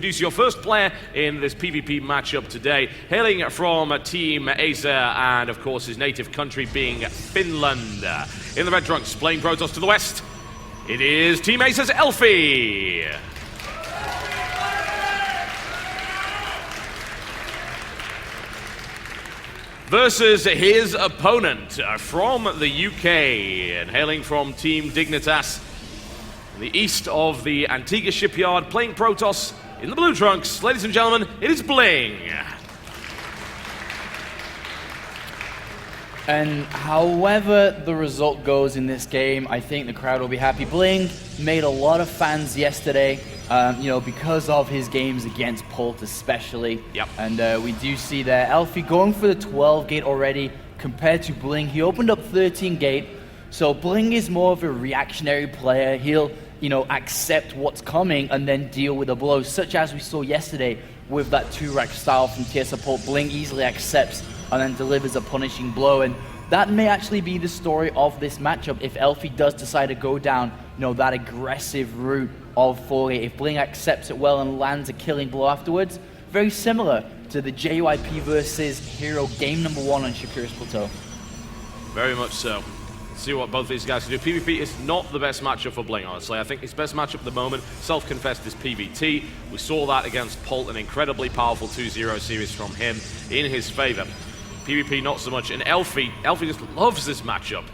Introduce your first player in this PvP matchup today, hailing from Team ASUS and of course his native country being Finland. In the red trunks, playing Protoss to the west, it is Team ASUS Elfi. Versus his opponent from the UK and hailing from Team Dignitas, in the east of the Antigua shipyard, playing Protoss. In the blue trunks, ladies and gentlemen, it is Bling. And however the result goes in this game, I think the crowd will be happy. Bling made a lot of fans yesterday, because of his games against Pult especially. Yep. And we do see there, Elfie going for the 12 gate already compared to Bling. He opened up 13 gate, so Bling is more of a reactionary player. He'll accept what's coming and then deal with a blow, such as we saw yesterday with that 2-rack style from tier support. Bling easily accepts and then delivers a punishing blow, and that may actually be the story of this matchup if Elfie does decide to go down that aggressive route of 4-gate. If Bling accepts it well and lands a killing blow afterwards, very similar to the JYP versus Hero game number 1 on Shakira's Plateau. Very much so. See what both these guys can do. PvP is not the best matchup for Bling, honestly. I think his best matchup at the moment, self-confessed, is PvT. We saw that against Pult, an incredibly powerful 2-0 series from him in his favor. PvP not so much, and Elfie just loves this matchup.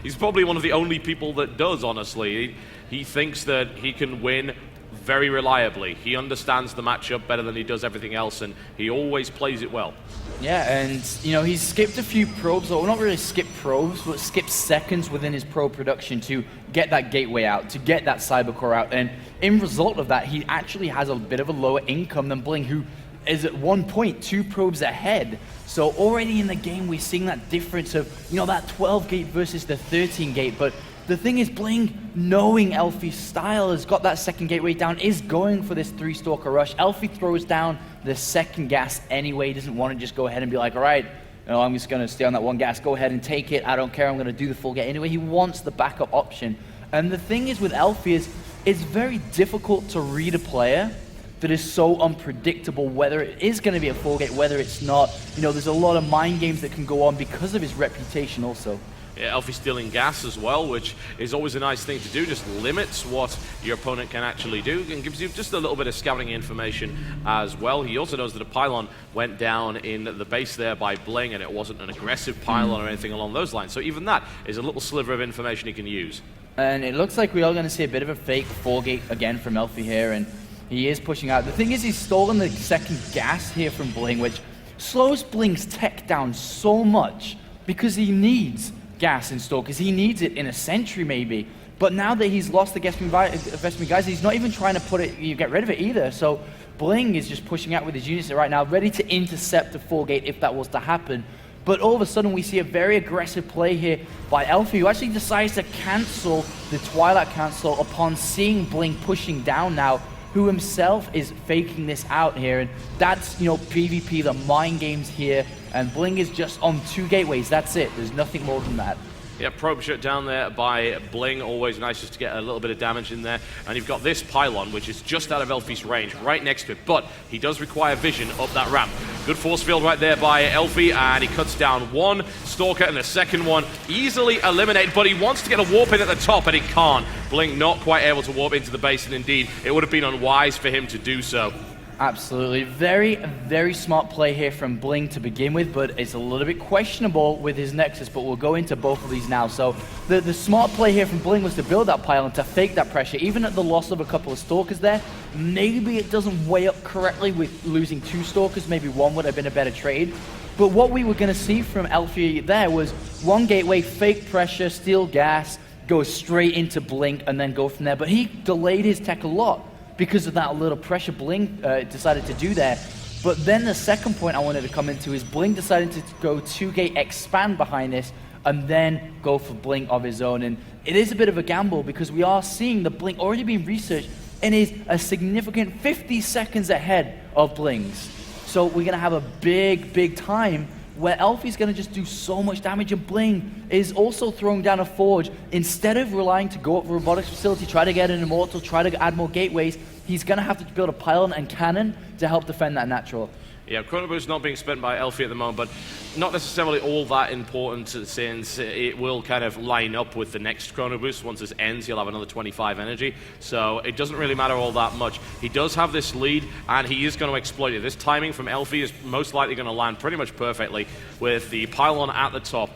He's probably one of the only people that does, honestly. He thinks that he can win very reliably. He understands the matchup better than he does everything else, and he always plays it well. Yeah, and he's skipped a few probes, or not really skipped probes, but skipped seconds within his probe production to get that gateway out, to get that cybercore out, and in result of that, he actually has a bit of a lower income than Bling, who is at 1 point 2 probes ahead. So already in the game, we're seeing that difference of, that 12 gate versus the 13 gate, but the thing is, Bling, knowing Elfie's style, has got that second gateway down, is going for this 3-stalker rush. Elfie throws down the second gas anyway. He doesn't want to just go ahead and be like, all right, I'm just going to stay on that one gas. Go ahead and take it. I don't care. I'm going to do the full gate anyway. He wants the backup option. And the thing is with Elfie is, it's very difficult to read a player that is so unpredictable, whether it is going to be a full gate, whether it's not. There's a lot of mind games that can go on because of his reputation also. Yeah, Elfie stealing gas as well, which is always a nice thing to do, just limits what your opponent can actually do and gives you just a little bit of scouting information as well. He also knows that a pylon went down in the base there by Bling, and it wasn't an aggressive pylon or anything along those lines. So even that is a little sliver of information he can use. And it looks like we are going to see a bit of a fake 4-gate again from Elfie here, and he is pushing out. The thing is, he's stolen the second gas here from Bling, which slows Bling's tech down so much because he needs gas in store, because he needs it in a century maybe. But now that he's lost the investment guys, he's not even trying to get rid of it either. So Bling is just pushing out with his units right now, ready to intercept the 4-gate if that was to happen. But all of a sudden we see a very aggressive play here by Elfie, who actually decides to cancel the Twilight cancel upon seeing Bling pushing down now, who himself is faking this out here. And that's, PvP, the mind games here. And Bling is just on 2 gateways. That's it. There's nothing more than that. Yeah, probe shut down there by Bling. Always nice just to get a little bit of damage in there. And you've got this pylon, which is just out of Elfie's range, right next to it. But he does require vision up that ramp. Good force field right there by Elfie, and he cuts down one stalker, and the second one easily eliminated. But he wants to get a warp in at the top, and he can't. Bling not quite able to warp into the base, and indeed, it would have been unwise for him to do so. Absolutely. Very, very smart play here from Bling to begin with, but it's a little bit questionable with his Nexus, but we'll go into both of these now. So the smart play here from Bling was to build that pylon, to fake that pressure, even at the loss of a couple of Stalkers there. Maybe it doesn't weigh up correctly with losing 2 Stalkers, maybe 1 would have been a better trade. But what we were going to see from Elfie there was 1 gateway, fake pressure, steal gas, go straight into Bling, and then go from there. But he delayed his tech a lot because of that little pressure Bling decided to do there. But then the second point I wanted to come into is Bling decided to go 2-gate expand behind this and then go for Bling of his own. And it is a bit of a gamble because we are seeing the Bling already being researched and is a significant 50 seconds ahead of Bling's. So we're going to have a big, big time where Elfie's going to just do so much damage, and Bling is also throwing down a Forge. Instead of relying to go up the robotics facility, try to get an Immortal, try to add more gateways, he's going to have to build a pylon and cannon to help defend that natural. Yeah, Chrono Boost not being spent by Elfie at the moment, but not necessarily all that important since it will kind of line up with the next Chrono Boost. Once this ends, he'll have another 25 energy, so it doesn't really matter all that much. He does have this lead, and he is going to exploit it. This timing from Elfie is most likely going to land pretty much perfectly with the pylon at the top.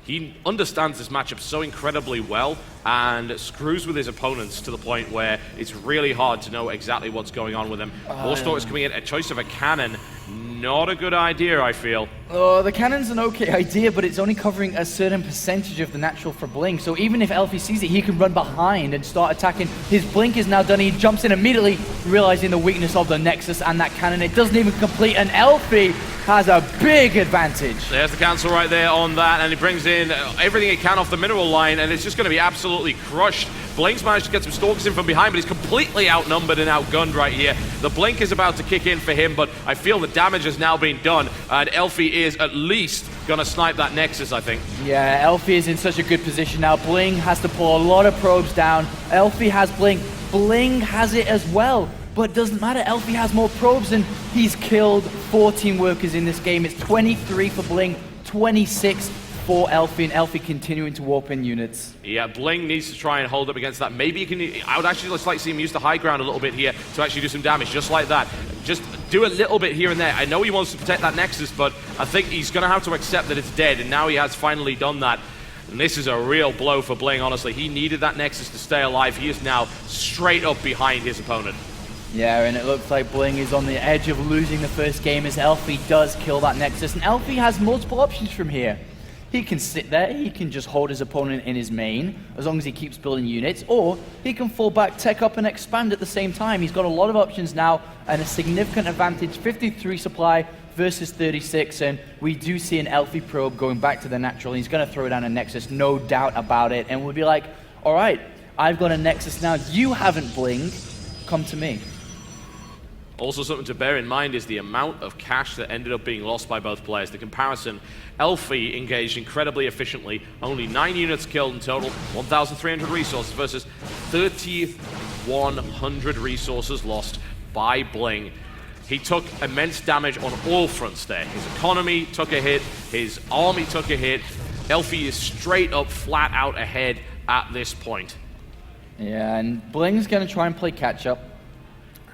He understands this matchup so incredibly well and screws with his opponents to the point where it's really hard to know exactly what's going on with him. More Stalkers coming in, a choice of a cannon. Not a good idea, I feel. Oh, the cannon's an okay idea, but it's only covering a certain percentage of the natural for Bling. So even if Elfie sees it, he can run behind and start attacking. His blink is now done. He jumps in immediately, realizing the weakness of the Nexus and that cannon. It doesn't even complete, and Elfie has a big advantage. There's the cancel right there on that, and he brings in everything he can off the mineral line, and it's just going to be absolutely crushed. Bling's managed to get some Stalkers in from behind, but he's completely outnumbered and outgunned right here. The blink is about to kick in for him, but I feel the damage has now been done, and Elfie is at least going to snipe that Nexus, I think. Yeah, Elfie is in such a good position now. Bling has to pull a lot of probes down. Elfie has Bling. Bling has it as well. But it doesn't matter, Elfie has more probes, and he's killed 14 workers in this game. It's 23 for Bling, 26 for Elfie, and Elfie continuing to warp in units. Yeah, Bling needs to try and hold up against that. Maybe he can. I would actually just like to see him use the high ground a little bit here to actually do some damage, just like that. Just do a little bit here and there. I know he wants to protect that Nexus, but I think he's going to have to accept that it's dead, and now he has finally done that. And this is a real blow for Bling, honestly. He needed that Nexus to stay alive. He is now straight up behind his opponent. Yeah, and it looks like Bling is on the edge of losing the first game as Elfie does kill that Nexus. And Elfie has multiple options from here. He can sit there, he can just hold his opponent in his main, as long as he keeps building units, or he can fall back, tech up, and expand at the same time. He's got a lot of options now, and a significant advantage, 53 supply versus 36, and we do see an Elfie probe going back to the natural. He's going to throw down a Nexus, no doubt about it, and we'll be like, all right, I've got a Nexus now, you haven't Bling, come to me. Also, something to bear in mind is the amount of cash that ended up being lost by both players. The comparison, Elfie engaged incredibly efficiently, only 9 units killed in total, 1,300 resources versus 3,100 resources lost by Bling. He took immense damage on all fronts there. His economy took a hit, his army took a hit. Elfie is straight up flat out ahead at this point. Yeah, and Bling's going to try and play catch up.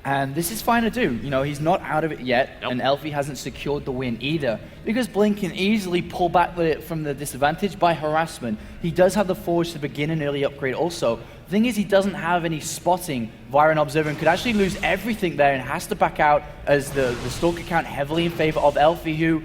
And this is fine to do. You know, he's not out of it yet, and Elfie hasn't secured the win either, because Bling can easily pull back from the disadvantage by harassment. He does have the Forge to begin an early upgrade also. The thing is, he doesn't have any spotting via an Observer and could actually lose everything there and has to back out as the Stalker count heavily in favor of Elfie, who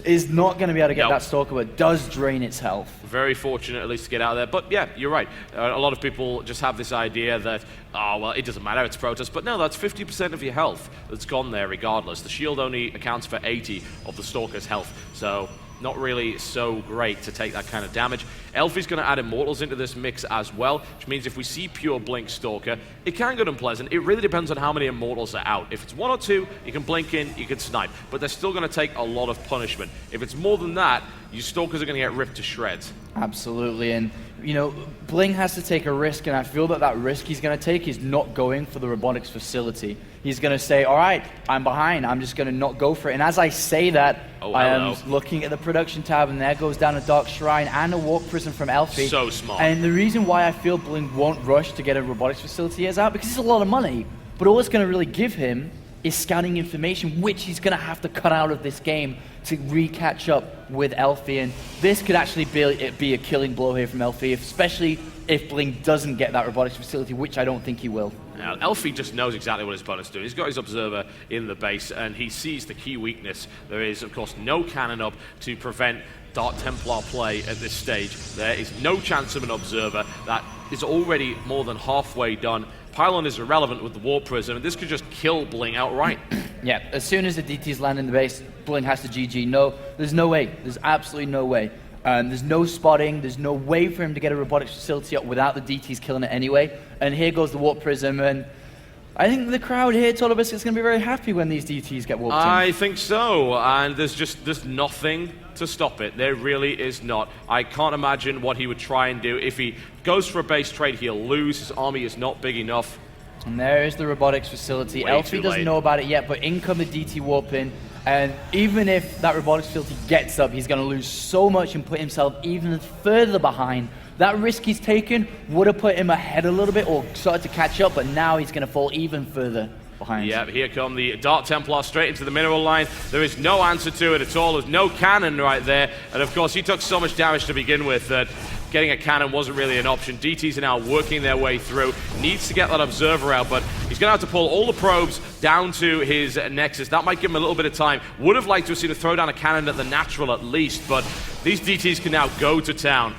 is not going to be able to get that Stalker, but does drain its health. Very fortunate at least to get out of there. But yeah, you're right. A lot of people just have this idea that, oh, well, it doesn't matter, it's Protoss. But no, that's 50% of your health that's gone there regardless. The shield only accounts for 80 of the Stalker's health. So not really so great to take that kind of damage. Elfie's going to add Immortals into this mix as well, which means if we see pure Blink Stalker, it can get unpleasant. It really depends on how many Immortals are out. If it's 1 or 2, you can blink in, you can snipe, but they're still going to take a lot of punishment. If it's more than that, your Stalkers are going to get ripped to shreds. Absolutely, and you know, Bling has to take a risk, and I feel that that risk he's going to take is not going for the robotics facility. He's going to say, all right, I'm behind, I'm just going to not go for it. And as I say that, I am looking at the production tab, and there goes down a Dark Shrine and a Warp Prism from Elfie. So smart. And the reason why I feel Bling won't rush to get a robotics facility is out, because it's a lot of money, but all it's going to really give him is scouting information, which he's going to have to cut out of this game to re-catch up with Elfie. And this could actually be a killing blow here from Elfie, especially if Bling doesn't get that robotics facility, which I don't think he will. Now, Elfie just knows exactly what his opponent's doing. He's got his Observer in the base, and he sees the key weakness. There is, of course, no cannon up to prevent Dark Templar play at this stage. There is no chance of an Observer. That is already more than halfway done. Pylon is irrelevant with the Warp Prism, and this could just kill Bling outright. Yeah, as soon as the DTs land in the base, Bling has to GG. No, there's no way. There's absolutely no way. There's no spotting. There's no way for him to get a robotics facility up without the DTs killing it anyway. And here goes the Warp Prism, and I think the crowd here, TotalBiscuit, is going to be very happy when these DTs get warped in. I think so, and there's nothing to stop it. There really is not. I can't imagine what he would try and do. If he goes for a base trade, he'll lose. His army is not big enough. And there is the robotics facility. Elfie doesn't know about it yet, but in come the DT warp in. And even if that robotics facility gets up, he's going to lose so much and put himself even further behind. That risk he's taken would have put him ahead a little bit or started to catch up, but now he's going to fall even further behind. Yeah, here come the Dark Templar straight into the mineral line. There is no answer to it at all. There's no cannon right there. And of course, he took so much damage to begin with that getting a cannon wasn't really an option. DTs are now working their way through. Needs to get that observer out, but he's going to have to pull all the probes down to his nexus. That might give him a little bit of time. Would have liked to have seen him throw down a cannon at the natural at least, but these DTs can now go to town.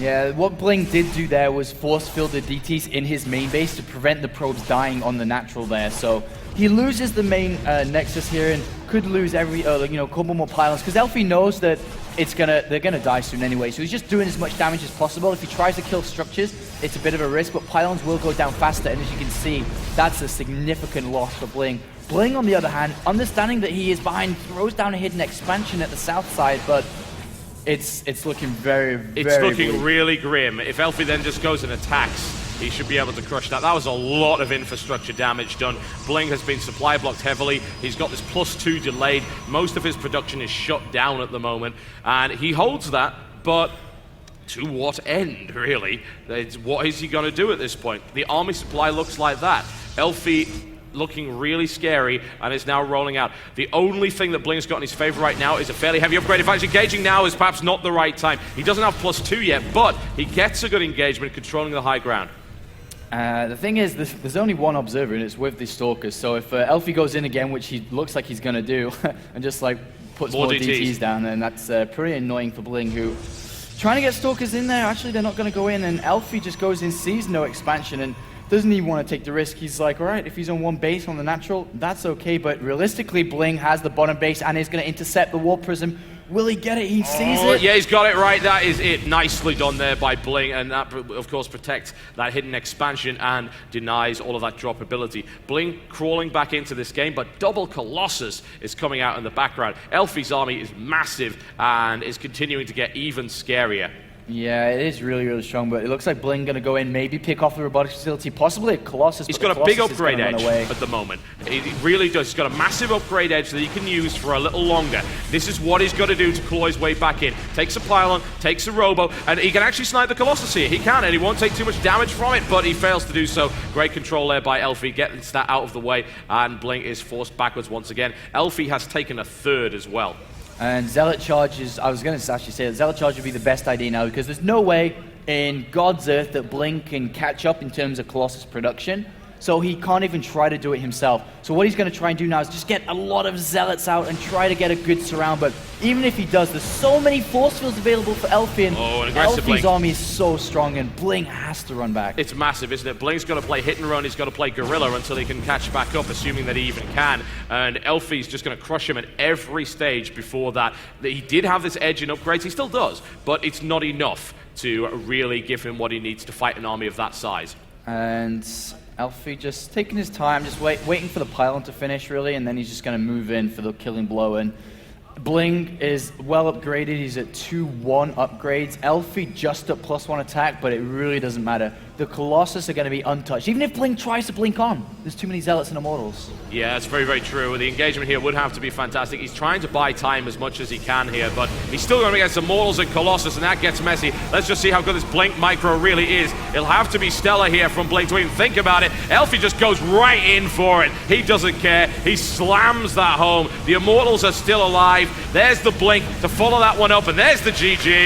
Yeah, what Bling did do there was force field the DTs in his main base to prevent the probes dying on the natural there. So he loses the main nexus here and could lose every couple more pylons because Elfie knows that they're gonna die soon anyway. So he's just doing as much damage as possible. If he tries to kill structures, it's a bit of a risk, but pylons will go down faster. And as you can see, that's a significant loss for Bling. Bling, on the other hand, understanding that he is behind, throws down a hidden expansion at the south side, but it's looking very bleak. Really grim. If Elfie then just goes and attacks, he should be able to crush that. That was a lot of infrastructure damage done. Bling has been supply blocked heavily. He's got this +2 delayed. Most of his production is shut down at the moment, and he holds that, but to what end, really? What is he going to do at this point? The army supply looks like that. Elfie looking really scary and is now rolling out. The only thing that Bling's got in his favor right now is a fairly heavy upgrade. In fact, engaging now is perhaps not the right time. He doesn't have +2 yet, but he gets a good engagement controlling the high ground. The thing is, there's only one observer, and it's with the Stalkers. So if Elfie goes in again, which he looks like he's going to do, and just like puts more DTs down, then that's pretty annoying for Bling, who trying to get Stalkers in there. Actually, they're not going to go in, and Elfie just goes in, sees no expansion, and doesn't even want to take the risk. He's like, all right, if he's on one base on the natural, that's okay. But realistically, Bling has the bottom base and is going to intercept the Warp Prism. Will he get it? He sees it. Yeah, he's got it right. That is it. Nicely done there by Bling. And that, of course, protects that hidden expansion and denies all of that drop ability. Bling crawling back into this game, but double Colossus is coming out in the background. Elfie's army is massive and is continuing to get even scarier. Yeah, it is really strong, but it looks like Bling going to go in, maybe pick off the robotics facility, possibly a Colossus. He's got a big upgrade edge at the moment. He really does. He's got a massive upgrade edge that he can use for a little longer. This is what he's got to do to claw his way back in. Takes a pylon, takes a robo, and he can actually snipe the Colossus here. He can, and he won't take too much damage from it, but he fails to do so. Great control there by Elfie, gets that out of the way, and Bling is forced backwards once again. Elfie has taken a third as well. And Zealot Charge is, I was going to actually say that Zealot Charge would be the best idea now because there's no way in God's earth that Bling can catch up in terms of Colossus production. So he can't even try to do it himself. So what he's going to try and do now is just get a lot of Zealots out and try to get a good surround. But even if he does, there's so many force fields available for Elfie. And Elfie's army is so strong, and Bling has to run back. It's massive, isn't it? Bling's got to play hit and run. He's got to play guerrilla until he can catch back up, assuming that he even can. And Elfie's just going to crush him at every stage before that. He did have this edge in upgrades. He still does, but it's not enough to really give him what he needs to fight an army of that size. And Elfie just taking his time, just waiting for the pylon to finish, really, and then he's just going to move in for the killing blow. And Bling is well upgraded. He's at 2-1 upgrades. Elfie just at +1 attack, but it really doesn't matter. The Colossus are going to be untouched. Even if Bling tries to blink on, there's too many Zealots and Immortals. Yeah, that's very true. The engagement here would have to be fantastic. He's trying to buy time as much as he can here, but he's still going to be against Immortals and Colossus, and that gets messy. Let's just see how good this Blink micro really is. It'll have to be stellar here from Blink to even think about it. Elfie just goes right in for it. He doesn't care. He slams that home. The Immortals are still alive. There's the Blink to follow that one up, and there's the GG.